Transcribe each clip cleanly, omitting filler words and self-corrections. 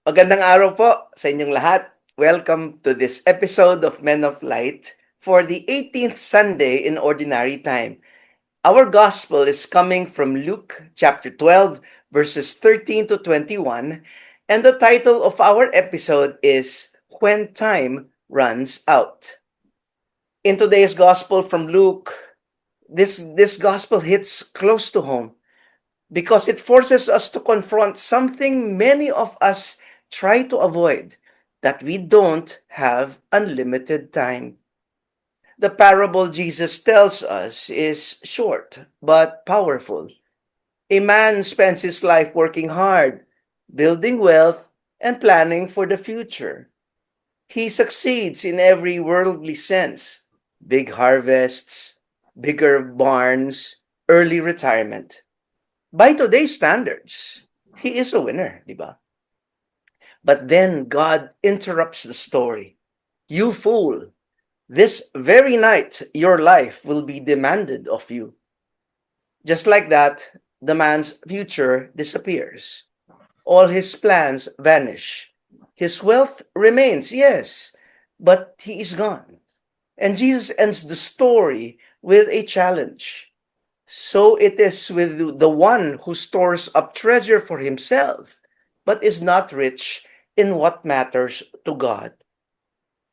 Magandang araw po sa inyong lahat. Welcome to this episode of Men of Light for the 18th Sunday in Ordinary Time. Our gospel is coming from Luke chapter 12, verses 13 to 21, and the title of our episode is When Time Runs Out. In today's gospel from Luke, this gospel hits close to home because it forces us to confront something many of us try to avoid, that we don't have unlimited time. The parable Jesus tells us is short but powerful. A man spends his life working hard, building wealth, and planning for the future. He succeeds in every worldly sense: big harvests, bigger barns, early retirement. By today's standards, he is a winner, di ba? But then God interrupts the story. You fool, this very night your life will be demanded of you. Just like that, the man's future disappears. All his plans vanish. His wealth remains, yes, but he is gone. And Jesus ends the story with a challenge. So it is with the one who stores up treasure for himself, but is not rich in what matters to God.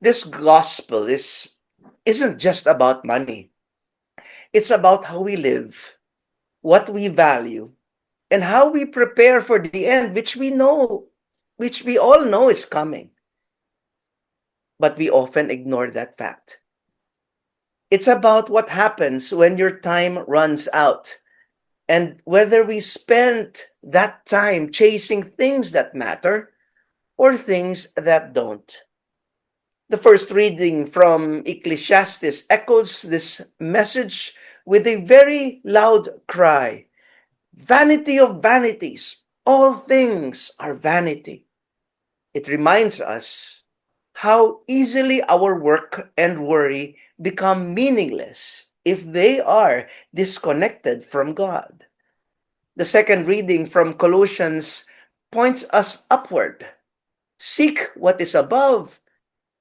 This gospel isn't just about money. It's about how we live, what we value, and how we prepare for the end, which we all know is coming. But we often ignore that fact. It's about what happens when your time runs out and whether we spend that time chasing things that matter or things that don't. The first reading from Ecclesiastes echoes this message with a very loud cry: Vanity of vanities, all things are vanity. It reminds us how easily our work and worry become meaningless if they are disconnected from God. The second reading from Colossians points us upward. Seek what is above.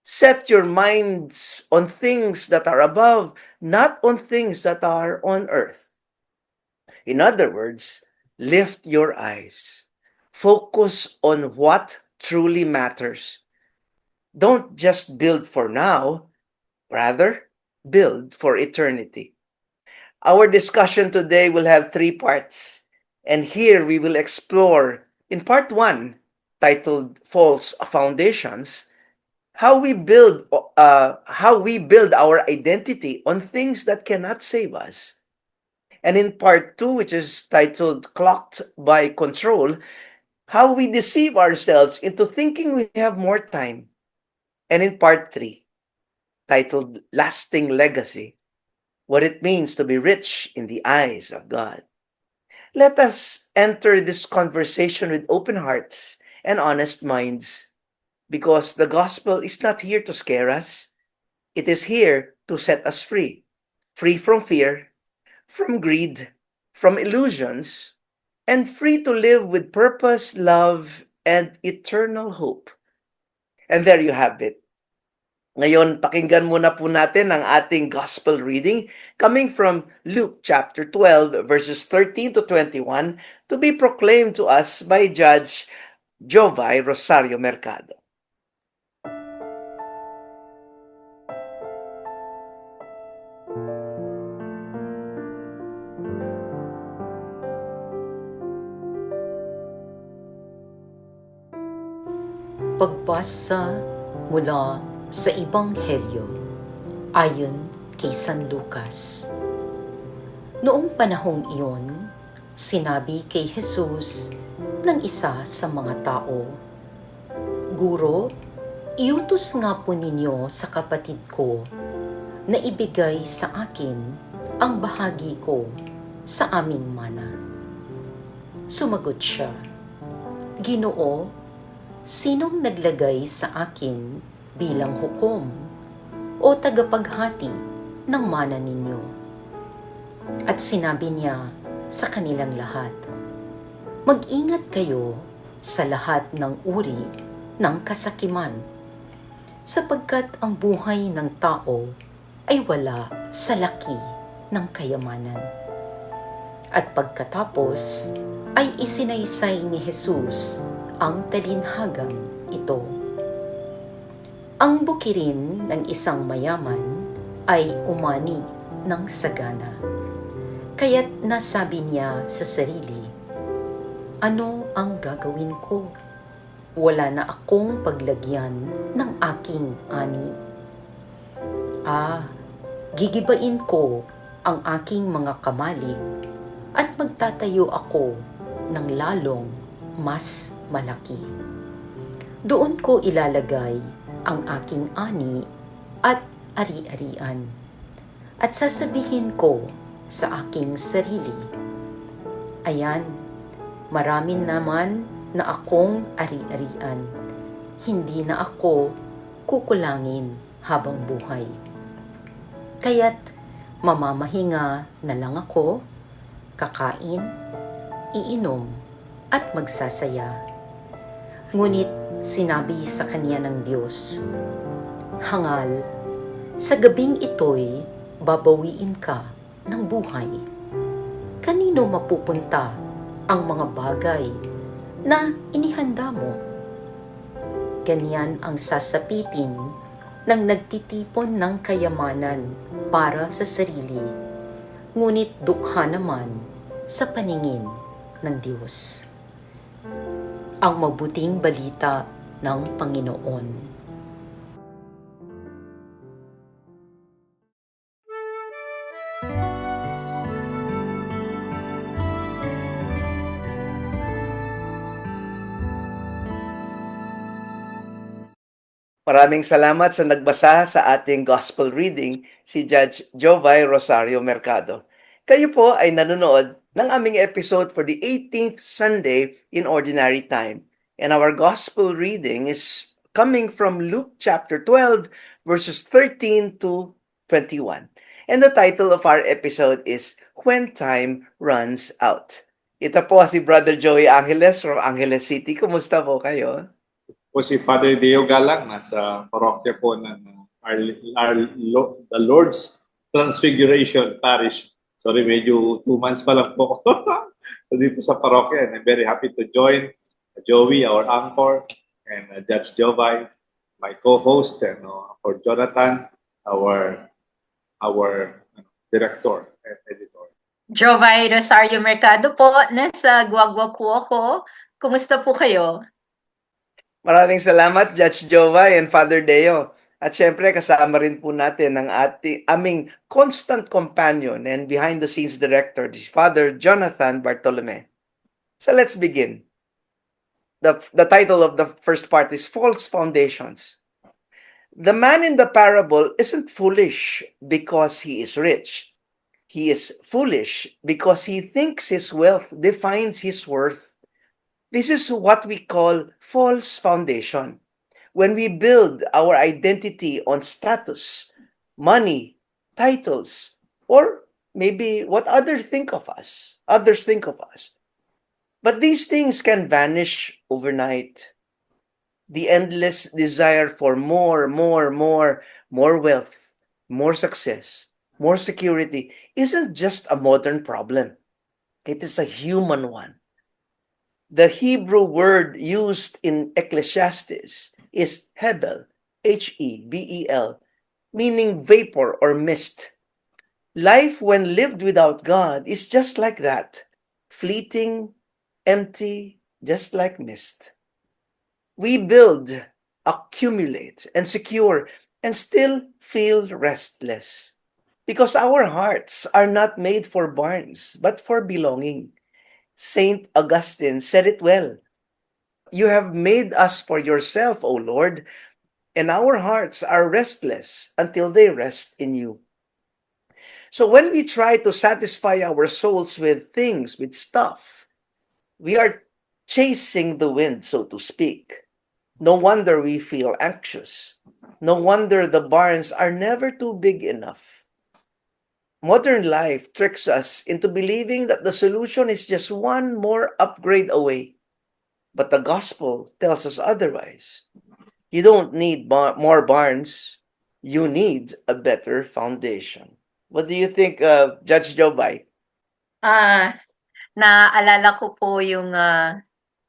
Set your minds on things that are above, not on things that are on earth. In other words, lift your eyes. Focus on what truly matters. Don't just build for now, rather, build for eternity. Our discussion today will have three parts, and here we will explore in part one, titled False Foundations, how we build our identity on things that cannot save us. And in part two, which is titled Clocked by Control, how we deceive ourselves into thinking we have more time. And in part three, titled Lasting Legacy, what it means to be rich in the eyes of God. Let us enter this conversation with open hearts and honest minds, because the gospel is not here to scare us. It is here to set us free. Free from fear, from greed, from illusions, and free to live with purpose, love, and eternal hope. And there you have it. Ngayon, pakinggan muna po natin ang ating gospel reading coming from Luke chapter 12, verses 13 to 21, to be proclaimed to us by Judge Jovay Rosario Mercado. Pagbasa mula sa Ebanghelyo ayon kay San Lucas. Noong panahong iyon, sinabi kay Jesus ng isa sa mga tao, "Guro, iutos nga po ninyo sa kapatid ko na ibigay sa akin ang bahagi ko sa aming mana." Sumagot siya, "Ginoo, sinong naglagay sa akin bilang hukom o tagapaghati ng mana ninyo?" At sinabi niya sa kanilang lahat, "Mag-ingat kayo sa lahat ng uri ng kasakiman, sapagkat ang buhay ng tao ay wala sa laki ng kayamanan. At pagkatapos ay isinaysay ni Jesus ang talinhagang ito. Ang bukirin ng isang mayaman ay umani ng sagana. Kaya't nasabi niya sa sarili, ano ang gagawin ko? Wala na akong paglagyan ng aking ani. Gigibain ko ang aking mga kamalig at magtatayo ako ng lalong mas malaki. Doon ko ilalagay ang aking ani at ari-arian. At sasabihin ko sa aking sarili, ayan, marami naman na akong ari-arian. Hindi na ako kukulangin habang buhay. Kaya't mamamahinga na lang ako, kakain, iinom, at magsasaya. Ngunit sinabi sa kanya ng Diyos, hangal, sa gabing ito'y babawiin ka ng buhay. Kanino mapupunta ang mga bagay na inihanda mo? Ganyan ang sasapitin ng nagtitipon ng kayamanan para sa sarili, ngunit dukha naman sa paningin ng Diyos. Ang mabuting balita ng Panginoon. Maraming salamat sa nagbasa sa ating gospel reading, si Judge Jovay Rosario Mercado. Kayo po ay nanonood ng aming episode for the 18th Sunday in Ordinary Time. And our gospel reading is coming from Luke chapter 12, verses 13 to 21. And the title of our episode is When Time Runs Out. Ito po si Brother Joey Angeles from Angeles City. Kumusta po kayo? Po si Father Deo Galang, nasa parokya po ng the Lord's Transfiguration Parish. Sorry, medyo 2 months pa lang po so dito sa parokya, and I'm very happy to join Joey, our anchor, and Judge Jovay, my co-host, and for Jonathan, our director and editor. Jovay Rosario Mercado po, nasa Guagua po ako. Kumusta po kayo? Maraming salamat, Judge Jovay and Father Deo. At syempre, kasama rin po natin ang aming constant companion and behind-the-scenes director, Father Jonathan Bartolome. So let's begin. The title of the first part is False Foundations. The man in the parable isn't foolish because he is rich. He is foolish because he thinks his wealth defines his worth. This is what we call false foundation. When we build our identity on status, money, titles, or maybe what others think of us. But these things can vanish overnight. The endless desire for more wealth, more success, more security isn't just a modern problem. It is a human one. The Hebrew word used in Ecclesiastes is Hebel, Hebel, meaning vapor or mist. Life when lived without God is just like that, fleeting, empty, just like mist. We build, accumulate, and secure, and still feel restless, because our hearts are not made for barns, but for belonging. Saint Augustine said it well. You have made us for yourself, O Lord, and our hearts are restless until they rest in you. So when we try to satisfy our souls with things, with stuff, we are chasing the wind, so to speak. No wonder we feel anxious. No wonder the barns are never too big enough. Modern life tricks us into believing that the solution is just one more upgrade away. But the gospel tells us otherwise. You don't need more barns. You need a better foundation. What do you think, Judge Jobay? Ah, naalala ko po yung,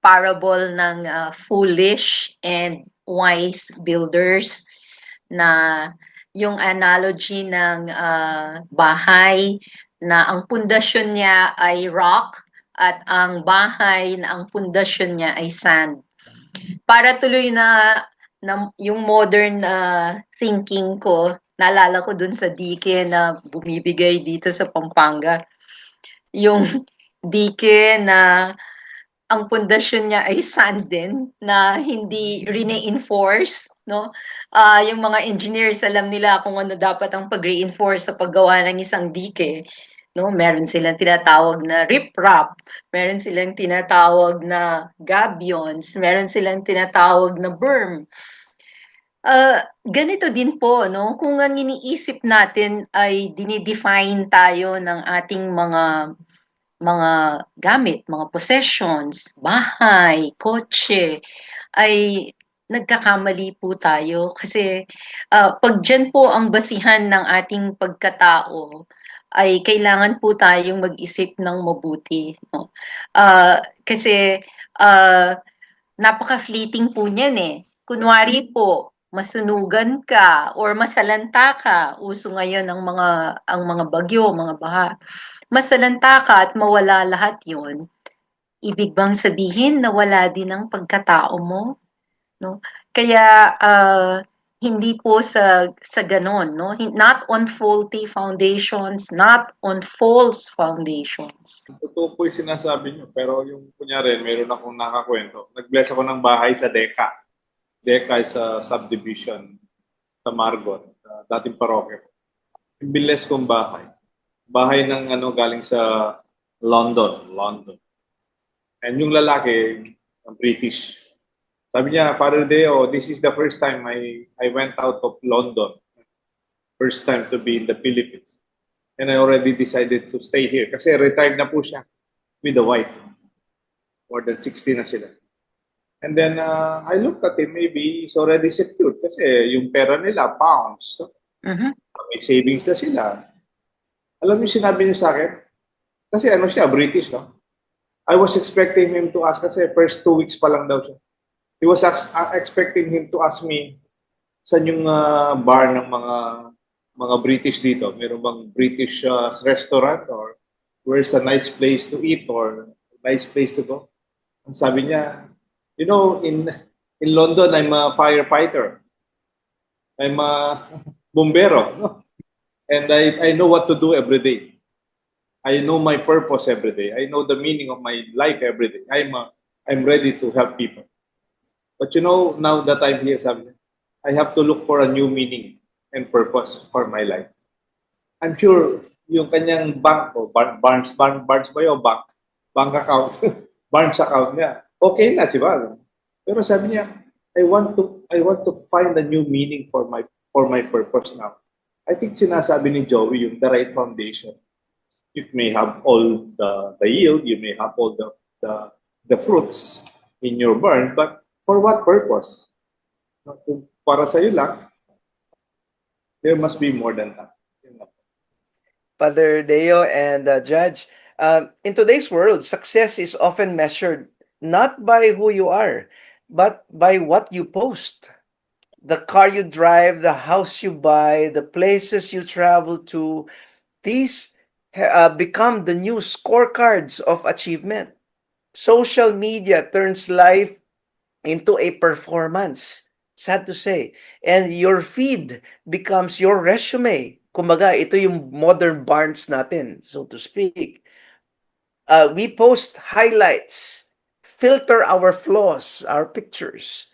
parable ng, foolish and wise builders na yung analogy ng, bahay na ang pundasyon niya ay rock at ang bahay na ang pundasyon niya ay sand. Para tuloy na yung modern, thinking ko, naalala ko dun sa dike na bumibigay dito sa Pampanga. Yung dike na ang pundasyon niya ay sand din na hindi rine-enforce, 'no? Yung mga engineers alam nila kung ano dapat ang pag-reinforce sa paggawa ng isang dike, 'no? Meron silang tinatawag na riprap, meron silang tinatawag na gabions, meron silang tinatawag na berm. Ganito din po 'no, kung ang iniisip natin ay dine-define tayo ng ating mga gamit, mga possessions, bahay, kotse, ay nagkakamali po tayo kasi, 'pag diyan po ang basihan ng ating pagkatao, ay kailangan po tayong mag-isip ng mabuti 'no. Kasi, ah, napaka-fleeting po niyan, eh. Kunwari po, masunugan ka or masalanta ka, uso ngayon ang mga bagyo, mga baha. Masalanta ka at mawala lahat 'yun, ibig bang sabihin na wala din ang pagkatao mo, 'no? Kaya, hindi po sa gano'n 'no, not on faulty foundations, not on false foundations. Totoo po yung sinasabi niyo, pero yung kunyari, meron akong nakakwento. Nag-bless ako ng bahay sa Deca. Deca is a subdivision sa Margot, dating parokya. Yung binless kong bahay. Bahay ng galing sa London. And yung lalaki, British. Sabi niya, Father Deo, this is the first time I went out of London. First time to be in the Philippines. And I already decided to stay here. Kasi retired na po siya with the wife. More than 60 na sila. And then I looked at him, maybe he's already secured. Kasi yung pera nila, pounds. So, may savings na sila. Alam niyo sinabi niya sa akin? Kasi siya, British, no? I was expecting him to ask, kasi first 2 weeks pa lang daw siya. He was expecting him to ask me, saan yung bar ng mga British dito? Meron bang British restaurant or where's a nice place to eat or nice place to go? Ang sabi niya, you know, in London, I'm a firefighter. I'm a bombero. No? And I know what to do every day. I know my purpose every day. I know the meaning of my life every day. I'm ready to help people. But you know, now that I'm here, I have to look for a new meaning and purpose for my life. I'm sure yung kanyang bank o Barnes ba yung bank account, Barnes account niya, okay na si Val. Pero sabi niya, I want to find a new meaning for my purpose now. I think sinasabi ni Joey yung the right foundation. You may have all the yield, you may have all the fruits in your barn, but for what purpose? Kung para sa'yo lang, there must be more than that. Father Deo and Judge, in today's world, success is often measured not by who you are, but by what you post. The car you drive, the house you buy, the places you travel to, these become the new scorecards of achievement. Social media turns life into a performance. Sad to say. And your feed becomes your resume. Kumbaga, ito yung modern Barnes natin, so to speak. We post highlights, filter our flaws, our pictures,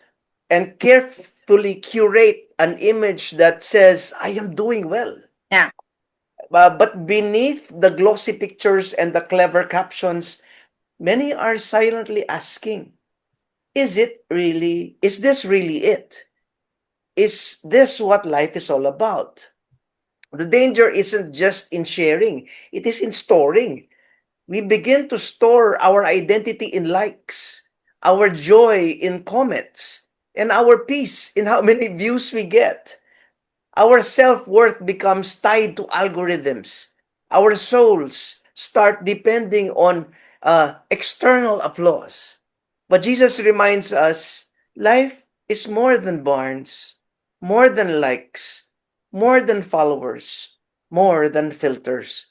and carefully curate an image that says, I am doing well. Yeah. But beneath the glossy pictures and the clever captions, many are silently asking, is this really it? Is this what life is all about? The danger isn't just in sharing, it is in storing. We begin to store our identity in likes, our joy in comments, and our peace in how many views we get. Our self-worth becomes tied to algorithms. Our souls start depending on external applause. But Jesus reminds us life is more than barns, more than likes, more than followers, more than filters.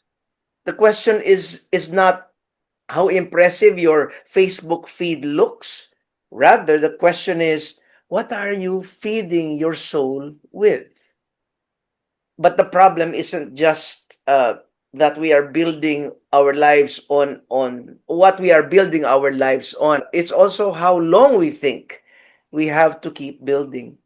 The question is not how impressive your Facebook feed looks. Rather, the question is, what are you feeding your soul with? But the problem isn't just that we are building our lives on what we are building our lives on. It's also how long we think we have to keep building.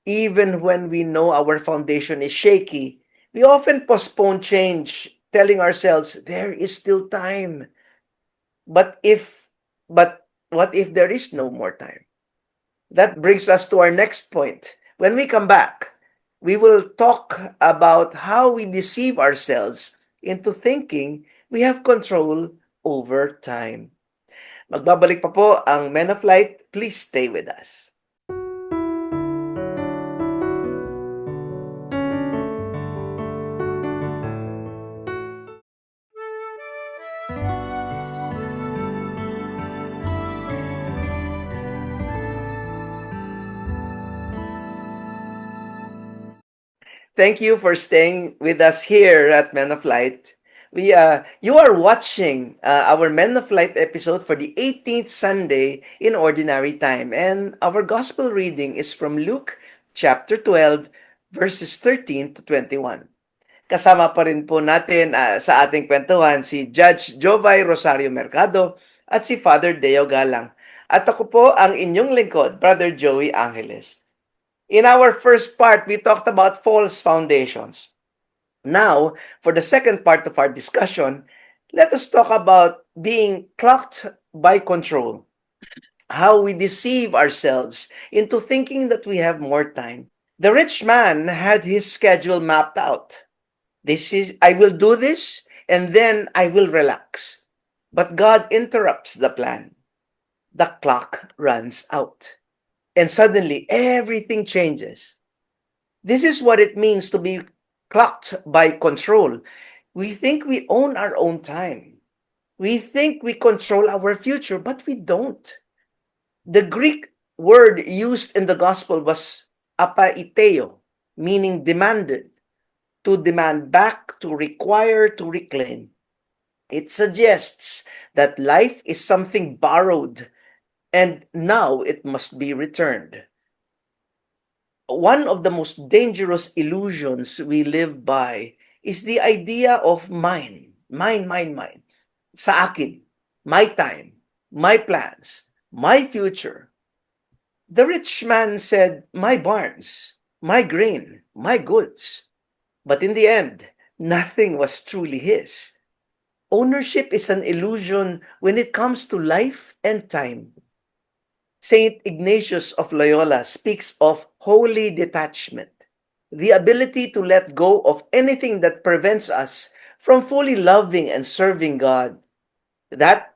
Even when we know our foundation is shaky, we often postpone change, telling ourselves there is still time. But if but what if there is no more time? That brings us to our next point. When we come back, we will talk about how we deceive ourselves into thinking we have control over time. Magbabalik pa po ang Men of Light. Please stay with us. Thank you for staying with us here at Men of Light. You are watching our Men of Light episode for the 18th Sunday in Ordinary Time, and our gospel reading is from Luke chapter 12, verses 13 to 21. Kasama pa rin po natin sa ating kwentuhan si Judge Jovay Rosario Mercado at si Father Deo Galang. At ako po ang inyong lingkod, Brother Joey Angeles. In our first part, we talked about false foundations. Now, for the second part of our discussion, let us talk about being clocked by control. How we deceive ourselves into thinking that we have more time. The rich man had his schedule mapped out. I will do this and then I will relax. But God interrupts the plan. The clock runs out. And suddenly, everything changes. This is what it means to be clocked by control. We think we own our own time. We think we control our future, but we don't. The Greek word used in the gospel was apaiteo, meaning demanded, to demand back, to require, to reclaim. It suggests that life is something borrowed, and now it must be returned. One of the most dangerous illusions we live by is the idea of mine. Mine. Sa akin. My time. My plans. My future. The rich man said, my barns. My grain. My goods. But in the end, nothing was truly his. Ownership is an illusion when it comes to life and time. Saint Ignatius of Loyola speaks of holy detachment, the ability to let go of anything that prevents us from fully loving and serving God. That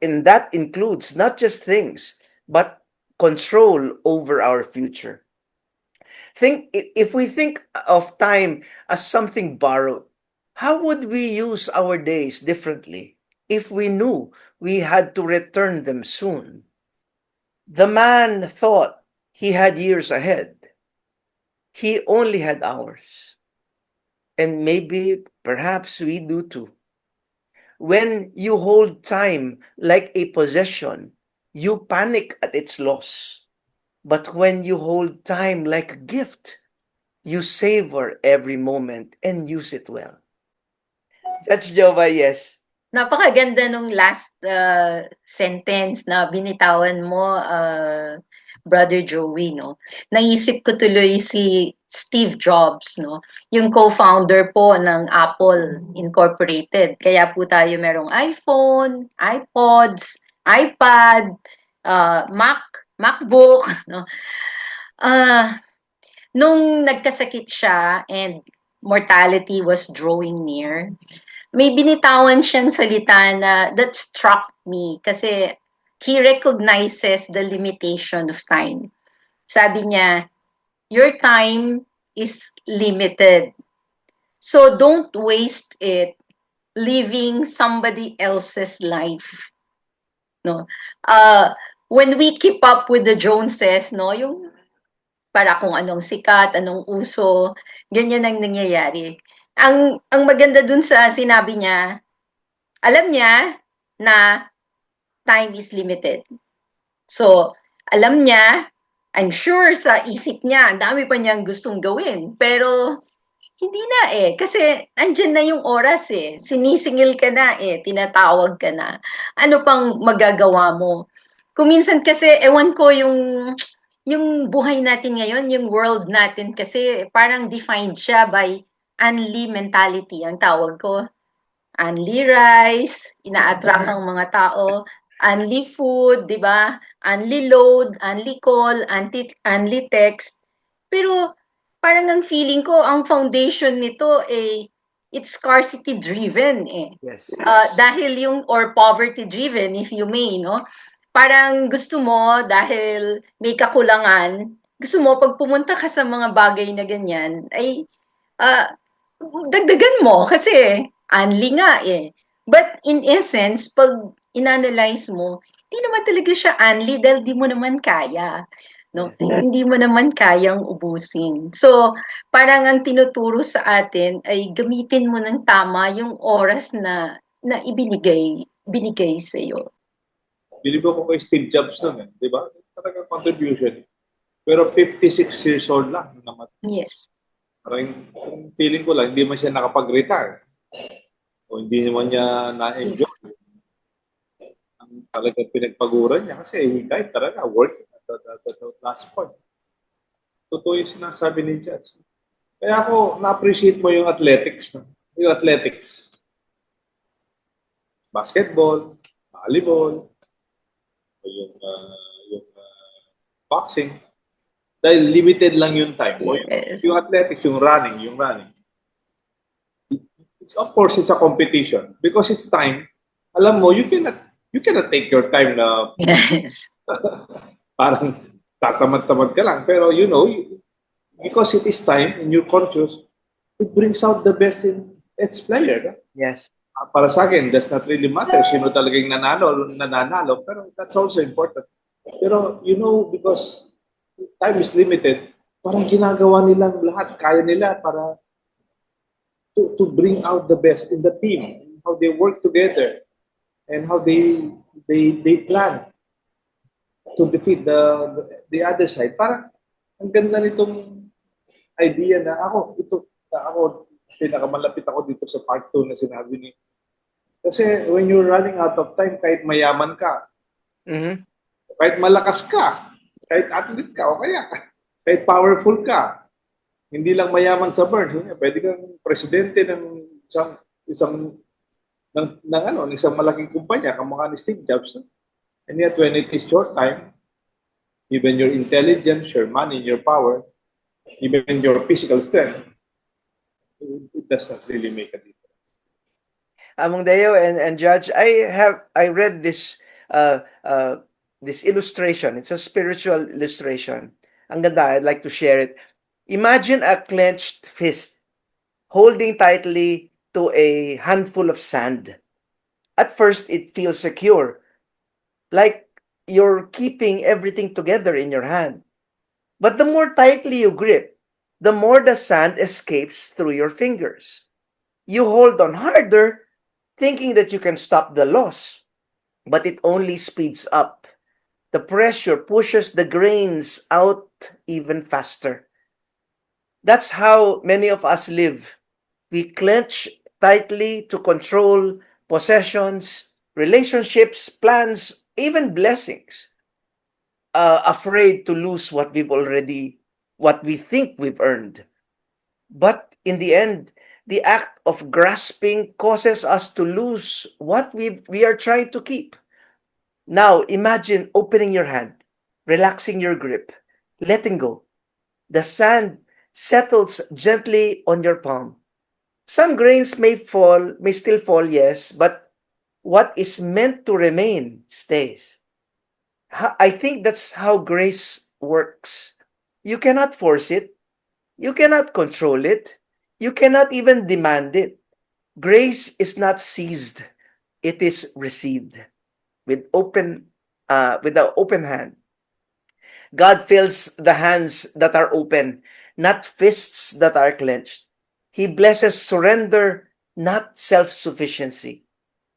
includes not just things, but control over our future. If we think of time as something borrowed, how would we use our days differently if we knew we had to return them soon? The man thought he had years ahead. He only had hours. And maybe, perhaps we do too. When you hold time like a possession, you panic at its loss. But when you hold time like a gift, you savor every moment and use it well. Judge Jova, yes. Napakaganda nung last sentence na binitawan mo, Brother Joey, no? Naisip ko tuloy si Steve Jobs, no? Yung co-founder po ng Apple Incorporated. Kaya po tayo merong iPhone, iPods, iPad, MacBook, no? Nung nagkasakit siya and mortality was drawing near, may binitawan siyang salita na that struck me kasi he recognizes the limitation of time. Sabi niya, your time is limited. So don't waste it living somebody else's life. No. Uh, when we keep up with the Joneses, no, yung para kung anong sikat, anong uso, ganyan ang nangyayari. Ang maganda dun sa sinabi niya, alam niya na time is limited. So, alam niya, I'm sure sa isip niya, ang dami pa niyang gustong gawin. Pero, hindi na eh. Kasi, andyan na yung oras eh. Sinisingil ka na eh. Tinatawag ka na. Ano pang magagawa mo? Kung minsan kasi, ewan ko yung buhay natin ngayon, yung world natin kasi parang defined siya by Anli mentality, ang tawag ko. Only rice, ina-attract ang mga tao, only food, 'di ba? Only load, only call, only text. Pero parang ang feeling ko ang foundation nito eh it's scarcity driven eh. Yes. Dahil yung or poverty driven if you may, no? Parang gusto mo dahil may kakulangan, gusto mo pag pumunta ka sa mga bagay na ganyan ay ah, dagdagan mo kasi only nga eh. But in essence, pag inanalyze mo, hindi naman talaga siya only dahil di mo naman kaya. No? Hindi mo naman kayang ubusin. So, parang ang tinuturo sa atin ay gamitin mo ng tama yung oras na binigay sa iyo. Believe ko kay Steve Jobs nun eh, di ba? Talagang contribution. Pero 56 years old lang nung namatay. Yes. Parang yung feeling ko lang, hindi man siya nakapag-retire. O hindi naman niya na-enjoy. Ang talagang pinagpaguran niya kasi he died talaga working at the last point. Totoo yung sinasabi ni Judge. Kaya ako, na-appreciate mo yung athletics. No? Yung athletics. Basketball, volleyball, yung boxing. Dahil limited lang yung time. Yes. Yung athletics, yung running. It's, of course, it's a competition. Because it's time, alam mo, you cannot take your time na Yes. parang tatamad-tamad ka lang. Pero you know, because it is time and you're conscious, it brings out the best in its player. No? Yes. Para sa akin, does not really matter sino talagang nananalo, pero that's also important. Pero you know, because time is limited, parang ginagawa nilang lahat, kaya nila para to bring out the best in the team, how they work together, and how they plan to defeat the other side. Parang ang ganda nitong idea na ako pinakamalapit ako dito sa part 2 na sinabi ni. Kasi when you're running out of time, kahit mayaman ka, Mhm. kahit malakas ka, kahit athlete ka, o kaya kahit powerful ka, hindi lang mayaman sa birds, pwede kang presidente ng isang malaking kumpanya, kamukha ni Steve Jobs. And yet, when it is short time, even your intelligence, your money, your power, even your physical strength, it does not really make a difference. Among Deo and Judge, I read this this illustration. It's a spiritual illustration. Ang ganda, I'd like to share it. Imagine a clenched fist holding tightly to a handful of sand. At first, it feels secure, like you're keeping everything together in your hand. But the more tightly you grip, the more the sand escapes through your fingers. You hold on harder, thinking that you can stop the loss, but it only speeds up. The pressure pushes the grains out even faster. That's how many of us live. We clench tightly to control possessions, relationships, plans, even blessings, afraid to lose what we think we've earned. But in the end, the act of grasping causes us to lose what we are trying to keep. Now, imagine opening your hand, relaxing your grip, letting go. The sand settles gently on your palm. Some grains may still fall, yes, but what is meant to remain stays. I think that's how grace works. You cannot force it. You cannot control it. You cannot even demand it. Grace is not seized. It is received with the open hand. God fills the hands that are open, not fists that are clenched. He blesses surrender, not self-sufficiency.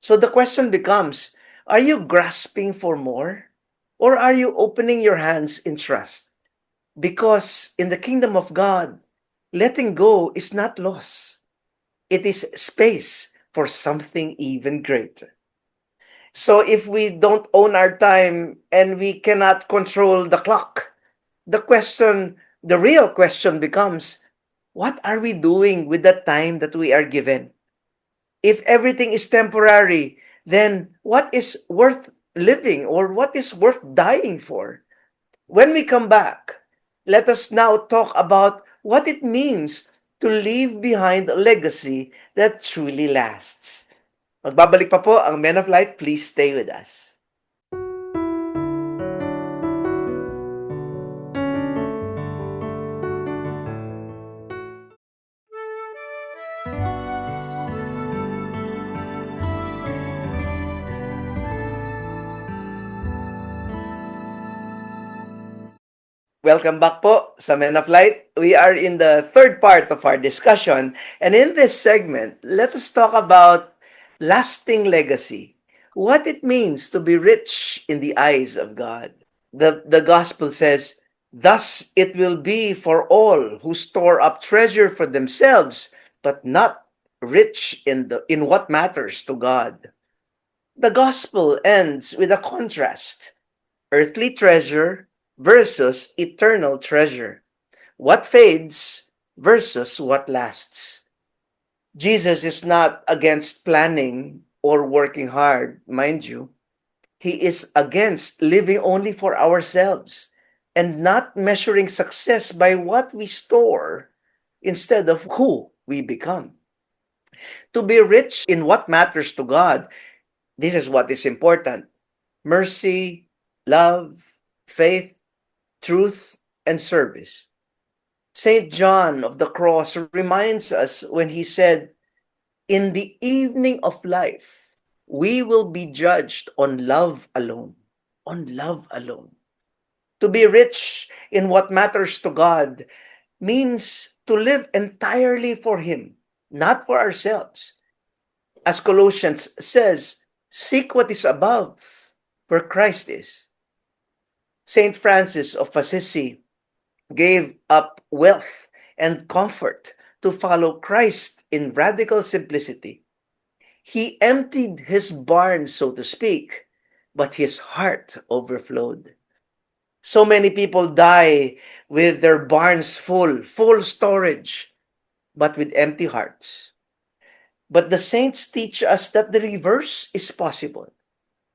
So the question becomes, are you grasping for more? Or are you opening your hands in trust? Because in the kingdom of God, letting go is not loss. It is space for something even greater. So if we don't own our time and we cannot control the clock, the real question becomes, what are we doing with the time that we are given? If everything is temporary, then what is worth living or what is worth dying for? When we come back, let us now talk about what it means to leave behind a legacy that truly lasts. Magbabalik pa po ang Men of Light. Please stay with us. Welcome back po sa Men of Light. We are in the third part of our discussion, and in this segment, let us talk about lasting legacy. What it means to be rich in the eyes of God. The gospel says, "Thus it will be for all who store up treasure for themselves, but not rich in what matters to God." The gospel ends with a contrast: earthly treasure versus eternal treasure. What fades versus what lasts. Jesus is not against planning or working hard, mind you. He is against living only for ourselves and not measuring success by what we store instead of who we become. To be rich in what matters to God, this is what is important: mercy, love, faith, truth, and service. St. John of the Cross reminds us when he said, "In the evening of life, we will be judged on love alone." On love alone. To be rich in what matters to God means to live entirely for Him, not for ourselves. As Colossians says, seek what is above, where Christ is. St. Francis of Assisi gave up wealth and comfort to follow Christ in radical simplicity. He emptied his barn, so to speak, but his heart overflowed. So many people die with their barns full storage, but with empty hearts. But the saints teach us that the reverse is possible: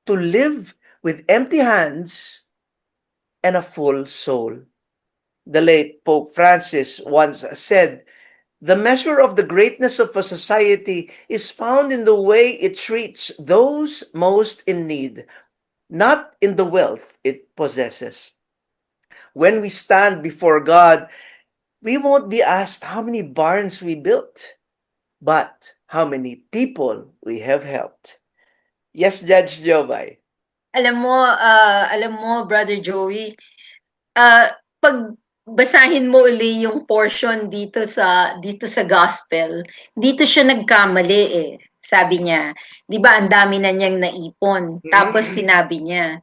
to live with empty hands and a full soul. The late Pope Francis once said, "The measure of the greatness of a society is found in the way it treats those most in need, not in the wealth it possesses." When we stand before God, we won't be asked how many barns we built, but how many people we have helped. Yes, Judge Jobay. Alam mo, Brother Joey, pag basahin mo uli yung portion dito sa gospel, dito siya nagkamali eh. Sabi niya, 'di ba ang dami na niyang naipon. Tapos sinabi niya,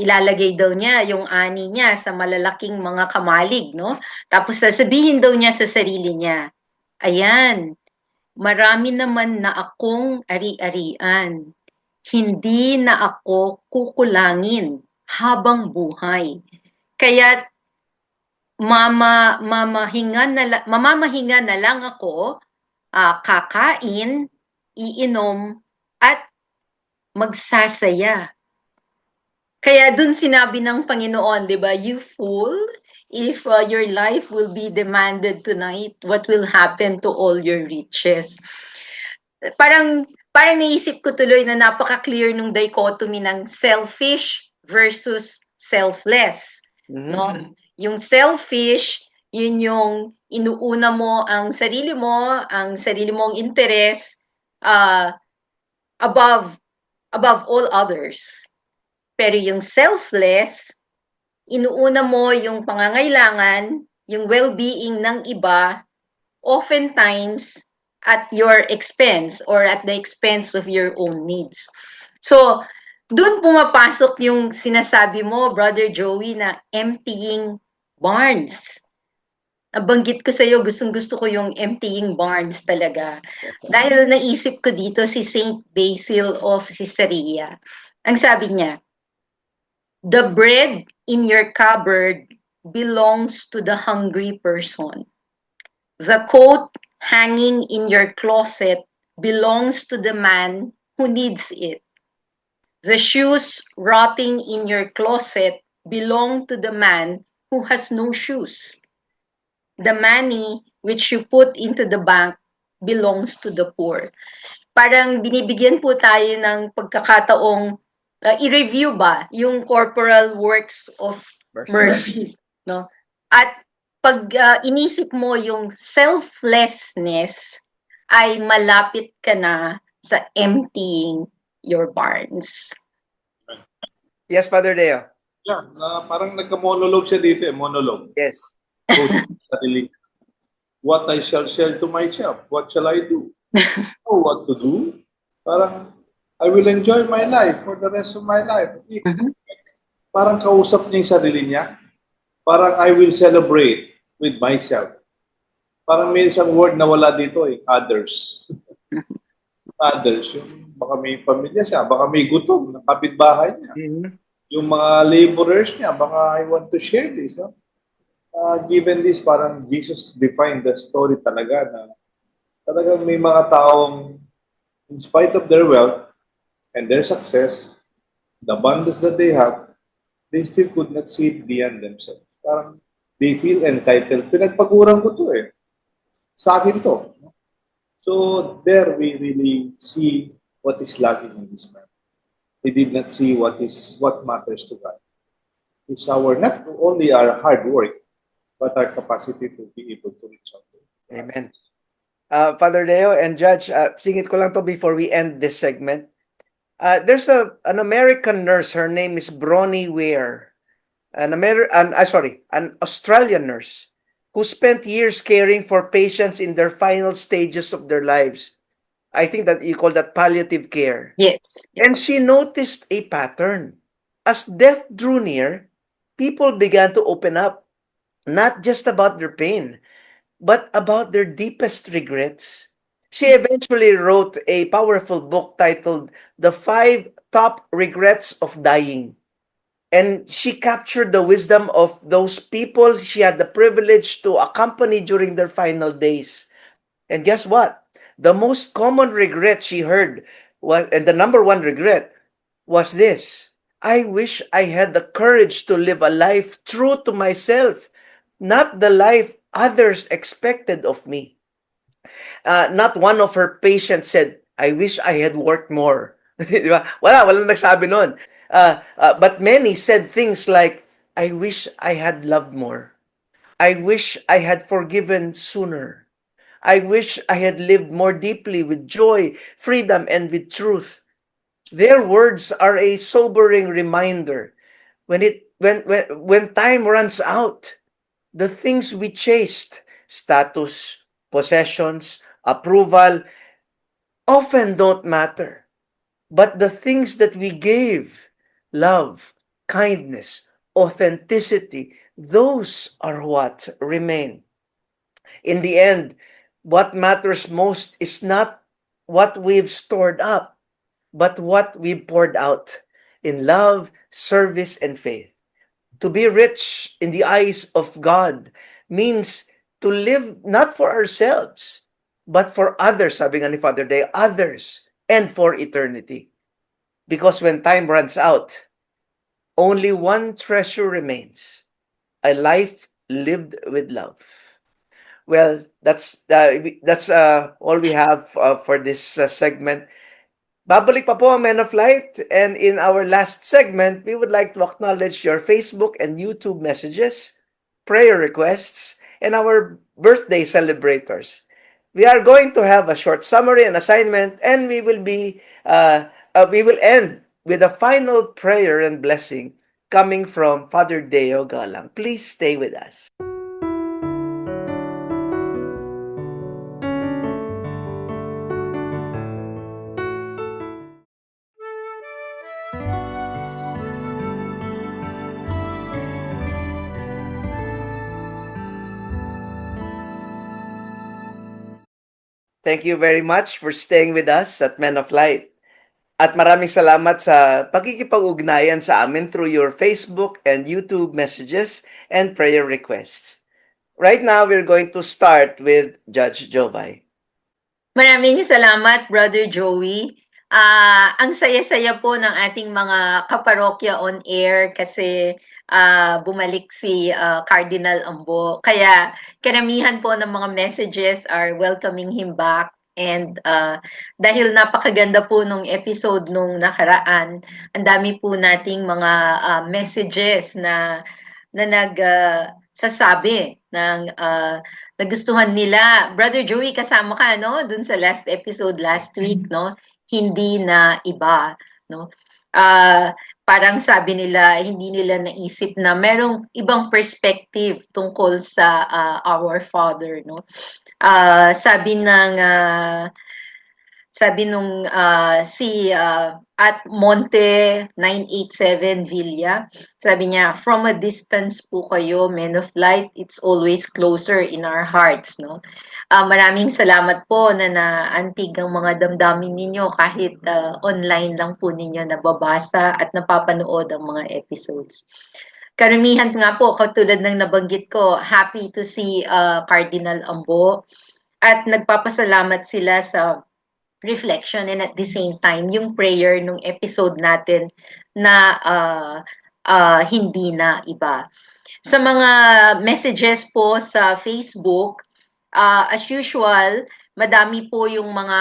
ilalagay daw niya yung ani niya sa malalaking mga kamalig, no? Tapos sasabihin daw niya sa sarili niya, ayan, marami naman na akong ari-arian. Hindi na ako kukulangin habang buhay. Kaya mamamahinga na lang ako, kakain, iinom, at magsasaya. Kaya dun sinabi ng Panginoon, 'di ba, "You fool, if your life will be demanded tonight, what will happen to all your riches?" Parang parang naisip ko tuloy na napaka-clear nung dichotomy ng selfish versus selfless, no? Mhm. Yung selfish, yun yung inuuna mo ang sarili mong interes above all others. Pero yung selfless, inuuna mo yung pangangailangan, yung well-being ng iba, oftentimes at your expense or at the expense of your own needs. So, doon pumapasok yung sinasabi mo, Brother Joey, na emptying barns. Nabanggit ko sa'yo, gustong-gusto ko yung emptying barns talaga. Dahil naisip ko dito si Saint Basil of Caesarea. Ang sabi niya, the bread in your cupboard belongs to the hungry person. The coat hanging in your closet belongs to the man who needs it. The shoes rotting in your closet belong to the man who has no shoes. The money which you put into the bank belongs to the poor. Parang binibigyan po tayo ng pagkakataong i-review ba yung corporal works of mercy, no? At pag inisip mo yung selflessness, ay malapit ka na sa emptying your barns. Yes, Father Deo. Yeah, parang nagka-monologue siya dito monologue. Yes. Sarili. What I shall share to myself, what shall I do? Know what to do. Parang, I will enjoy my life for the rest of my life. Parang kausap niya yung sarili niya. Parang I will celebrate with myself. Parang may isang word na wala dito others. Others. Yung baka may pamilya siya, baka may gutom na kapitbahay niya. Mhm. Yung mga laborers niya, baka I want to share this. No? Given this, parang Jesus defined the story talaga na talagang may mga taong in spite of their wealth and their success, the abundance that they have, they still could not see it beyond themselves. Parang they feel entitled. Pinagpaguran ko to Sa akin to. So there we really see what is lacking in this man. He did not see what matters to God. It's not only our hard work, but our capacity to be able to reach out to God. Amen. Father Leo and Judge, singit ko lang to before we end this segment. There's an American nurse. Her name is Bronnie Ware. An Australian nurse who spent years caring for patients in their final stages of their lives. I think that you call that palliative care. Yes. And she noticed a pattern. As death drew near, people began to open up, not just about their pain, but about their deepest regrets. She eventually wrote a powerful book titled The 5 Top Regrets of Dying. And she captured the wisdom of those people she had the privilege to accompany during their final days. And guess what? The most common regret she heard was, and the number one regret was this: I wish I had the courage to live a life true to myself, not the life others expected of me. Not one of her patients said, I wish I had worked more. Di ba? Walang nagsabi nun. But many said things like, I wish I had loved more. I wish I had forgiven sooner. I wish I had lived more deeply with joy, freedom, and with truth. Their words are a sobering reminder. When time runs out, the things we chased, status, possessions, approval, often don't matter. But the things that we gave, love, kindness, authenticity, those are what remain. In the end, what matters most is not what we've stored up, but what we've poured out in love, service, and faith. To be rich in the eyes of God means to live not for ourselves, but for others, sabi nga ni Father Day, others, and for eternity. Because when time runs out, only one treasure remains: a life lived with love. Well, that's all we have for this segment. Babalik pa po ang Men of Light, and in our last segment, we would like to acknowledge your Facebook and YouTube messages, prayer requests, and our birthday celebrators. We are going to have a short summary and assignment, and we will end with a final prayer and blessing coming from Father Deo Galang. Please stay with us. Thank you very much for staying with us at Men of Light. At maraming salamat sa pagkikipag-ugnayan sa amin through your Facebook and YouTube messages and prayer requests. Right now, we're going to start with Judge Jovay. Maraming salamat, Brother Joey. Ang saya-saya po ng ating mga kaparokya on air kasi bumalik si Cardinal Ambo. Kaya karamihan po ng mga messages are welcoming him back. And dahil napakaganda po nung episode nung nakaraan, ang dami po nating mga messages na nagsasabi ng nagustuhan nila. Brother Joey, kasama ka, no? Dun sa last episode last week, no? Hindi na iba, no? Parang sabi nila, hindi nila naisip na merong ibang perspective tungkol sa Our Father, no? Sabi nung si at Monte 987 Villa, sabi niya, from a distance po kayo, Men of Light, it's always closer in our hearts, no? Maraming salamat po na naantig ang mga damdamin ninyo kahit online lang po ninyo nababasa at napapanood ang mga episodes. Karamihan nga po, katulad ng nabanggit ko, happy to see Cardinal Ambo at nagpapasalamat sila sa reflection and at the same time yung prayer nung episode natin na hindi na iba. Sa mga messages po sa Facebook, as usual, madami po yung mga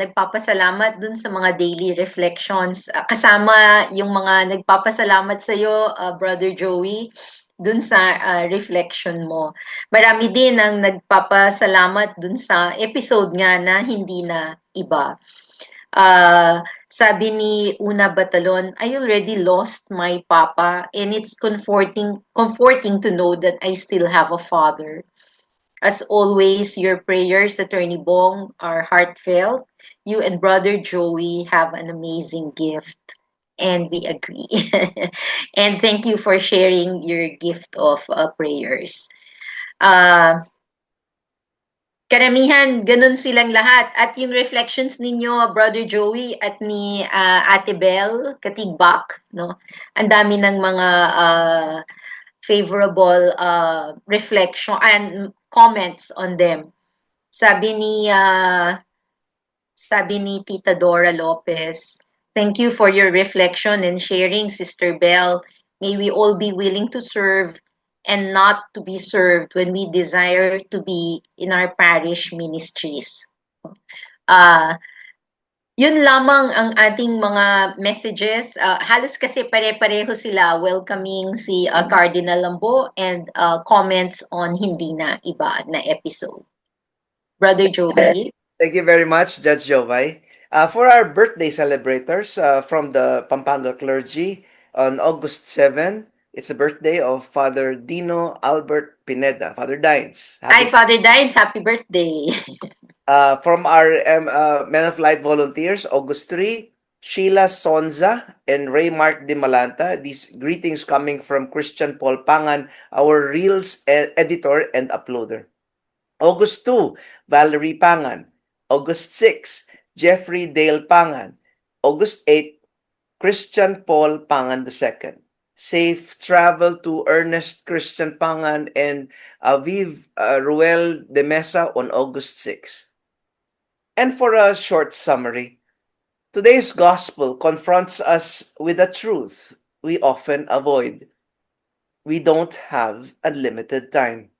nagpapasalamat dun sa mga daily reflections. Kasama yung mga nagpapasalamat sa iyo, Brother Joey, dun sa reflection mo. Marami din ang nagpapasalamat dun sa episode nga na hindi na iba. Sabi ni Una Batalon, I already lost my papa and it's comforting to know that I still have a father. As always, your prayers, Attorney Bong, are heartfelt. You and Brother Joey have an amazing gift. And we agree. And thank you for sharing your gift of prayers. Karamihan, ganun silang lahat. At yung reflections ninyo, Brother Joey at ni Ate Belle Katigbak, no? Ang dami ng mga favorable reflection and comments on them. Sabi ni Tita Dora Lopez, thank you for your reflection and sharing, Sister Belle. May we all be willing to serve and not to be served when we desire to be in our parish ministries. Yun lamang ang ating mga messages. Halos kasi pare-pareho sila welcoming si Cardinal Lambo and comments on hindi na iba na episode. Brother Joey. Thank you very much, Judge Jovay. For our birthday celebrators from the Pampanga clergy on August 7, it's the birthday of Father Dino Albert Pineda, Father Dines. Hi, Father Dines, happy birthday. From our Men of Light volunteers, August 3, Sheila Sonza and Raymark de Malanta. These greetings coming from Christian Paul Pangan, our Reels editor and uploader. August 2, Valerie Pangan. August 6, Jeffrey Dale Pangan. August 8, Christian Paul Pangan II. Safe travel to Ernest Christian Pangan and Aviv Ruel de Mesa on August 6. And for a short summary, today's gospel confronts us with a truth we often avoid. We don't have unlimited time.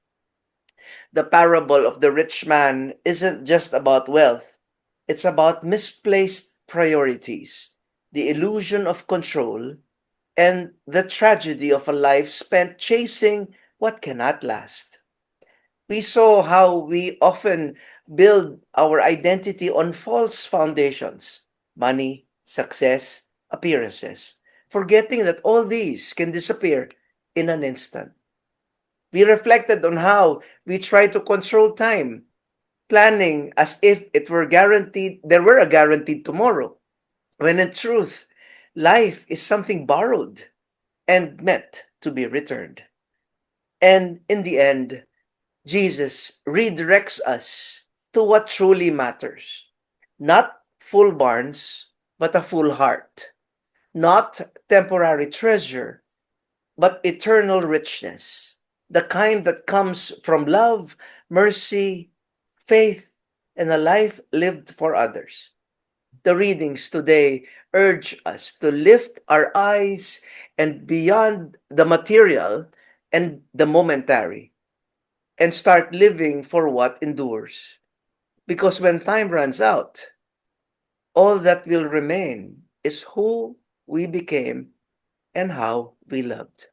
The parable of the rich man isn't just about wealth. It's about misplaced priorities, the illusion of control, and the tragedy of a life spent chasing what cannot last. We saw how we often build our identity on false foundations: money, success, appearances, forgetting that all these can disappear in an instant. We reflected on how we try to control time, planning as if it were guaranteed there were a guaranteed tomorrow, when in truth, life is something borrowed and meant to be returned. And in the end, Jesus redirects us to what truly matters. Not full barns, but a full heart. Not temporary treasure, but eternal richness. The kind that comes from love, mercy, faith, and a life lived for others. The readings today urge us to lift our eyes and beyond the material and the momentary, and start living for what endures. Because when time runs out, all that will remain is who we became and how we loved.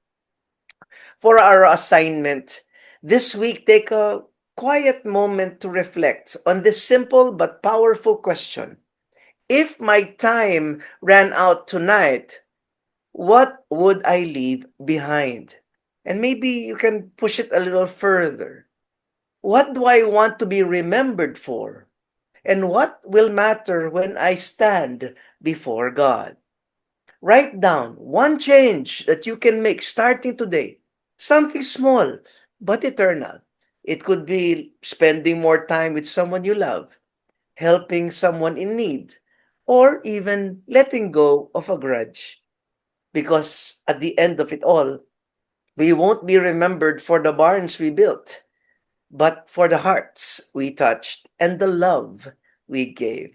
For our assignment this week, take a quiet moment to reflect on this simple but powerful question. If my time ran out tonight, what would I leave behind? And maybe you can push it a little further. What do I want to be remembered for? And what will matter when I stand before God? Write down one change that you can make starting today. Something small but eternal. It could be spending more time with someone you love, helping someone in need, or even letting go of a grudge. Because at the end of it all, we won't be remembered for the barns we built, but for the hearts we touched and the love we gave.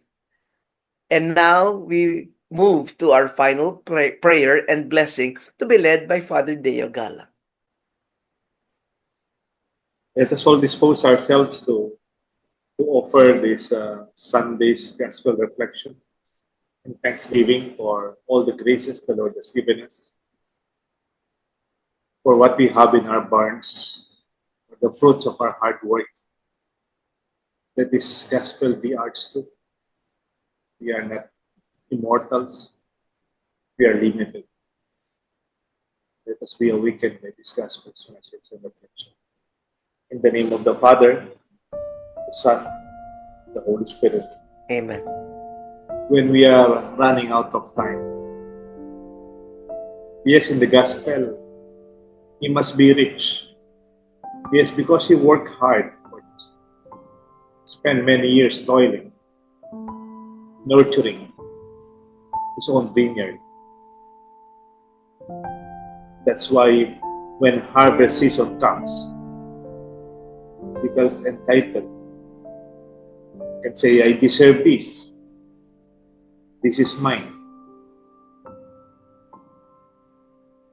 And now we move to our final prayer and blessing to be led by Father Deo Gala. Let us all dispose ourselves to offer this Sunday's gospel reflection and thanksgiving for all the graces the Lord has given us, for what we have in our barns, for the fruits of our hard work. Let this gospel be ours too. We are not immortals, we are limited. Let us be awakened by this gospel's message and reflection. In the name of the Father, the Son, the Holy Spirit. Amen. When we are running out of time, yes, in the gospel, he must be rich. Yes, because he worked hard for this. Spent many years toiling, nurturing his own vineyard. That's why when harvest season comes, he felt entitled. He can say, I deserve this. This is mine.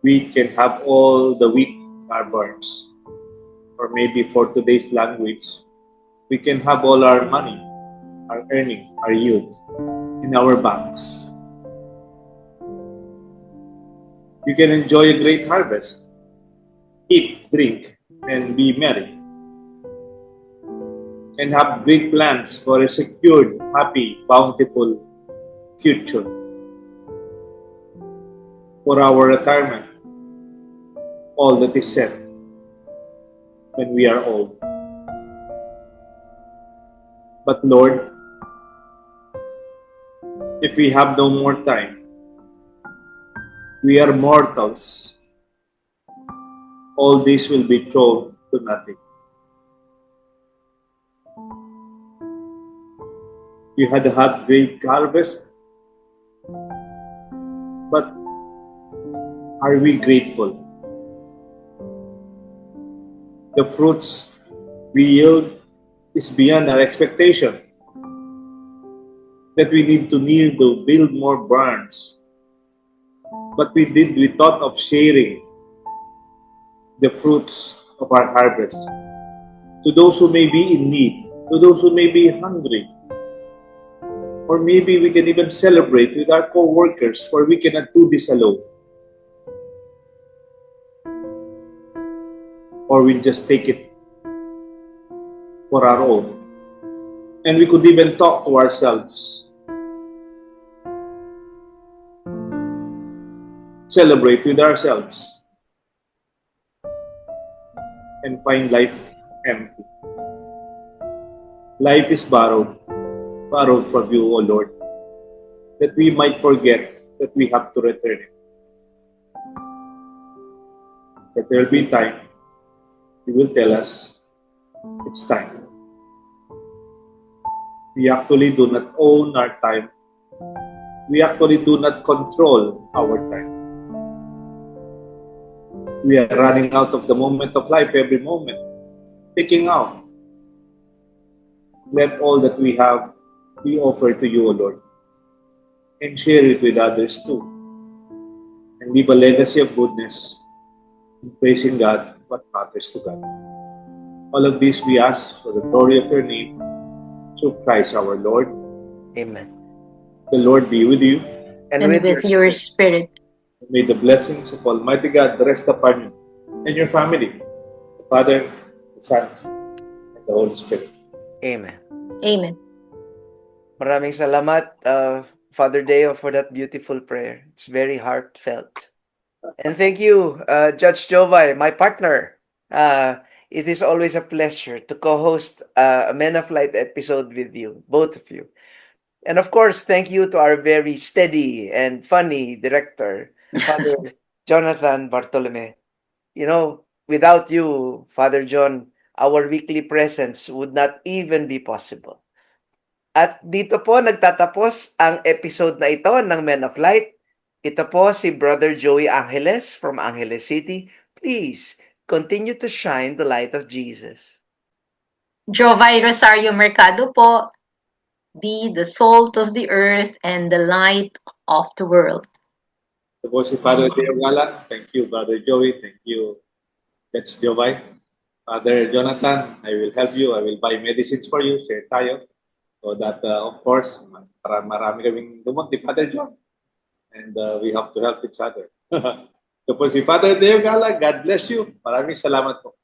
We can have all the wheat in our barns. Or maybe for today's language, we can have all our money, our earning, our yield in our banks. You can enjoy a great harvest, eat, drink, and be merry, and have great plans for a secured, happy, bountiful future. For our retirement, all that is set when we are old. But Lord, if we have no more time, we are mortals. All this will be thrown to nothing. You had great harvest, but are we grateful? The fruits we yield is beyond our expectation. That we need to build more barns. But we thought of sharing the fruits of our harvest to those who may be in need, to those who may be hungry, Or maybe we can even celebrate with our co-workers, for we cannot do this alone. Or we'll just take it for our own. And we could even talk to ourselves. Celebrate with ourselves. And find life empty. Life is borrowed from you, O Lord, that we might forget that we have to return it. That there will be time, you will tell us, it's time. We actually do not own our time. We actually do not control our time. We are running out of the moment of life every moment, picking out. Let all that we have be offered to you, O Lord, and share it with others too. And leave a legacy of goodness in praising God what matters to God. All of this we ask for the glory of your name, through Christ our Lord. Amen. The Lord be with you. And, And with with your your spirit. spirit. May the blessings of Almighty God rest upon you and your family, the Father, the Son, and the Holy Spirit. Amen. Amen. Maraming salamat, Father Deo, for that beautiful prayer. It's very heartfelt. And thank you, Judge Jovai, my partner. It is always a pleasure to co-host a Men of Light episode with you, both of you. And of course, thank you to our very steady and funny director, Father Jonathan Bartolome. You know, without you, Father John, our weekly presence would not even be possible. At dito po nagtatapos ang episode na ito ng Men of Light. Ito po si Brother Joey Angeles from Angeles City. Please, continue to shine the light of Jesus. Jovay Rosario Mercado po, be the salt of the earth and the light of the world. Ito po si Father Deo Galang. Thank you, Brother Joey. Thank you, Judge Jovay. Father Jonathan, I will help you. I will buy medicines for you. Share tayo. So that, of course, marami kaming lumot ni Father John. And we have to help each other. Ito po si Father Deo Galang. God bless you. Maraming salamat po.